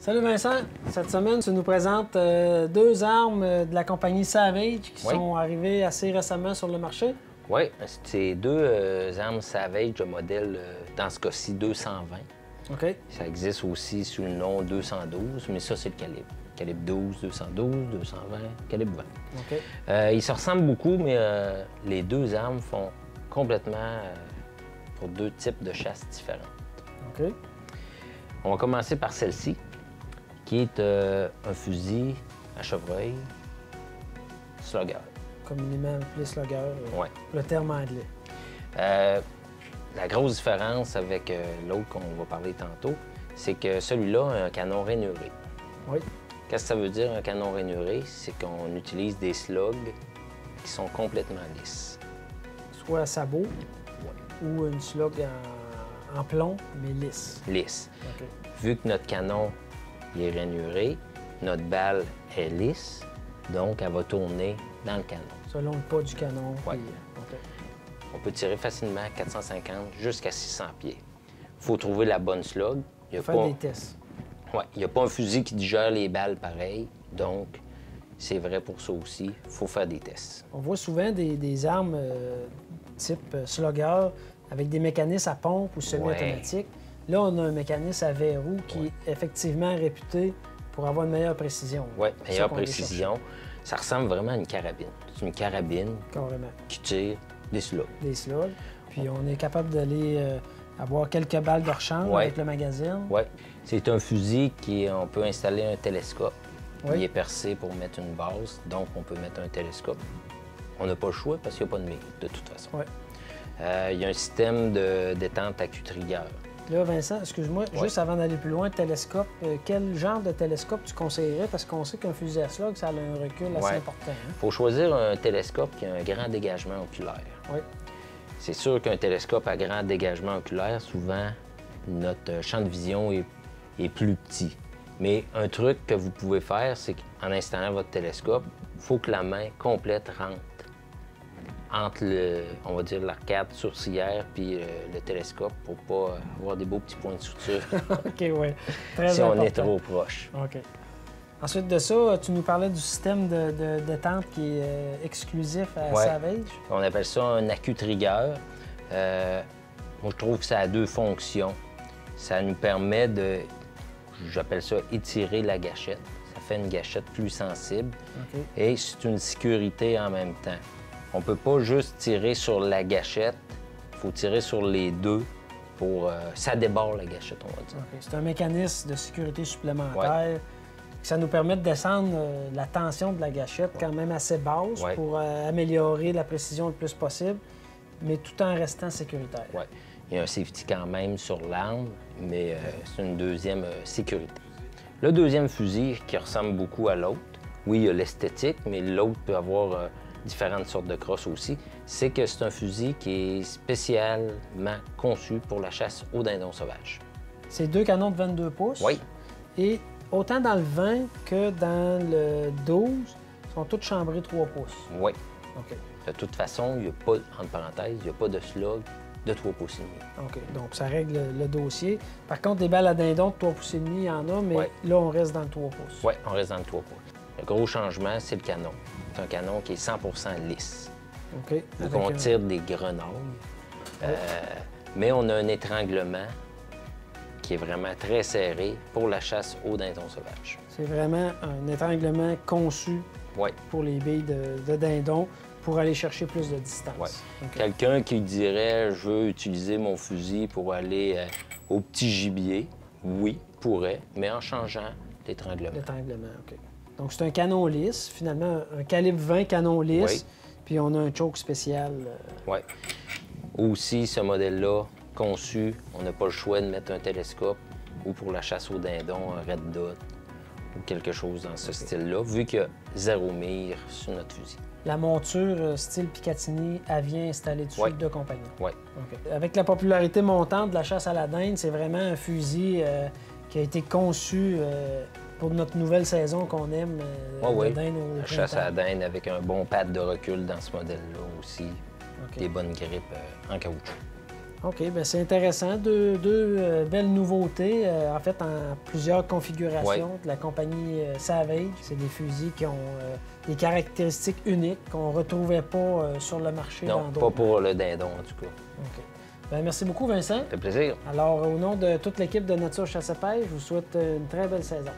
Salut Vincent, cette semaine tu nous présentes deux armes de la compagnie Savage qui sont arrivées assez récemment sur le marché. Oui, c'est deux armes Savage de modèle, dans ce cas-ci, 220. OK. Ça existe aussi sous le nom 212, mais ça, c'est le calibre. Calibre 12, 212, 220, calibre 20. OK. Ils se ressemblent beaucoup, mais les deux armes font complètement pour deux types de chasse différentes. OK. On va commencer par celle-ci, qui est un fusil à chevreuil slugger. Communément appelé slugger, Ouais. le terme anglais. La grosse différence avec l'autre qu'on va parler tantôt, c'est que celui-là a un canon rainuré. Oui. Qu'est-ce que ça veut dire, un canon rainuré? C'est qu'on utilise des slugs qui sont complètement lisses. Soit à sabot ou une slug en plomb, mais lisse. Lisses. OK. Vu que notre canon il est rainuré, notre balle est lisse, donc elle va tourner dans le canon. Selon le poids du canon. Ouais. Puis, OK. On peut tirer facilement à 450 jusqu'à 600 pieds. Il faut trouver la bonne slug. Il y a Faire pas... des tests. Ouais, il n'y a pas un fusil qui digère les balles pareil, donc c'est vrai pour ça aussi. Il faut faire des tests. On voit souvent des armes type slugger avec des mécanismes à pompe ou semi-automatique. Là, on a un mécanisme à verrou qui est effectivement réputé pour avoir une meilleure précision. Oui, C'est meilleure ça qu'on veut précision. Ça ressemble vraiment à une carabine. C'est une carabine chercher. Carrément. qui tire des slugs. Des slugs. Puis on est capable d'aller avoir quelques balles de rechange avec le magazine. Oui. C'est un fusil on peut installer un télescope. Oui. Il est percé pour mettre une base, donc on peut mettre un télescope. On n'a pas le choix parce qu'il n'y a pas de mire, de toute façon. Oui. Il y a un système de détente à cutrigueur. Là, Vincent, excuse-moi, juste avant d'aller plus loin, télescope, quel genre de télescope tu conseillerais? Parce qu'on sait qu'un fusil à slug, ça a un recul assez important. Il Hein? faut choisir un télescope qui a un grand dégagement oculaire. Oui. C'est sûr qu'un télescope à grand dégagement oculaire, souvent, notre champ de vision est plus petit. Mais un truc que vous pouvez faire, c'est qu'en installant votre télescope, il faut que la main complète rentre entre on va dire, l'arcade sourcilière puis le télescope pour pas avoir des beaux petits points de suture OK, oui. Très si important. on est trop proche. OK. Ensuite de ça, tu nous parlais du système de détente qui est exclusif à Savage. On appelle ça un accu-trigger. Moi, je trouve que ça a deux fonctions. Ça nous permet j'appelle ça étirer la gâchette. Ça fait une gâchette plus sensible. OK. Et c'est une sécurité en même temps. On ne peut pas juste tirer sur la gâchette, il faut tirer sur les deux pour... ça débarre la gâchette, on va dire. OK. C'est un mécanisme de sécurité supplémentaire. Ça nous permet de descendre la tension de la gâchette quand même assez basse pour améliorer la précision le plus possible, mais tout en restant sécuritaire. Oui. Il y a un safety quand même sur l'arme, mais c'est une deuxième sécurité. Le deuxième fusil qui ressemble beaucoup à l'autre, oui, il y a l'esthétique, mais l'autre peut avoir différentes sortes de crosses aussi, c'est que c'est un fusil qui est spécialement conçu pour la chasse au dindon sauvage. C'est deux canons de 22 pouces. Oui. Et autant dans le 20 que dans le 12, ils sont tous chambrés 3 pouces. Oui. OK. De toute façon, il n'y a pas, entre parenthèses, il n'y a pas de slug de 3 pouces et demi. OK. Donc, ça règle le dossier. Par contre, des balles à dindon de 3 pouces et demi, il y en a, mais là, on reste dans le 3 pouces. Oui, on reste dans le 3 pouces. Le gros changement, c'est le canon. C'est un canon qui est 100 lisse. OK. Donc, on tire des grenades. Mais on a un étranglement qui est vraiment très serré pour la chasse au dindon sauvage. C'est vraiment un étranglement conçu pour les billes de dindon pour aller chercher plus de distance. Ouais. Okay. Quelqu'un qui dirait « je veux utiliser mon fusil pour aller au petit gibier », oui, pourrait, mais en changeant l'étranglement. L'étranglement, OK. Donc, c'est un canon lisse, finalement, un calibre 20 canon lisse, puis on a un choke spécial. Oui. Aussi, ce modèle-là, conçu, on n'a pas le choix de mettre un télescope ou pour la chasse au dindon, un red dot ou quelque chose dans ce style-là, vu qu'il y a 0 mire sur notre fusil. La monture style Picatinny, elle vient installée dessus de compagnie. Oui. Okay. Avec la popularité montante de la chasse à la dinde, c'est vraiment un fusil qui a été conçu pour notre nouvelle saison qu'on aime. Oui, dinde la chasse à la dinde avec un bon pad de recul dans ce modèle-là aussi. Des bonnes grippes en caoutchouc. OK, bien c'est intéressant. Deux belles nouveautés, en fait, en plusieurs configurations de la compagnie Savage. C'est des fusils qui ont des caractéristiques uniques qu'on ne retrouvait pas sur le marché dans d'autres. Non, pas pour le dindon, en tout cas. OK. Bien, merci beaucoup, Vincent. Ça fait plaisir. Alors, au nom de toute l'équipe de Nature Chasse et Pêche, je vous souhaite une très belle saison.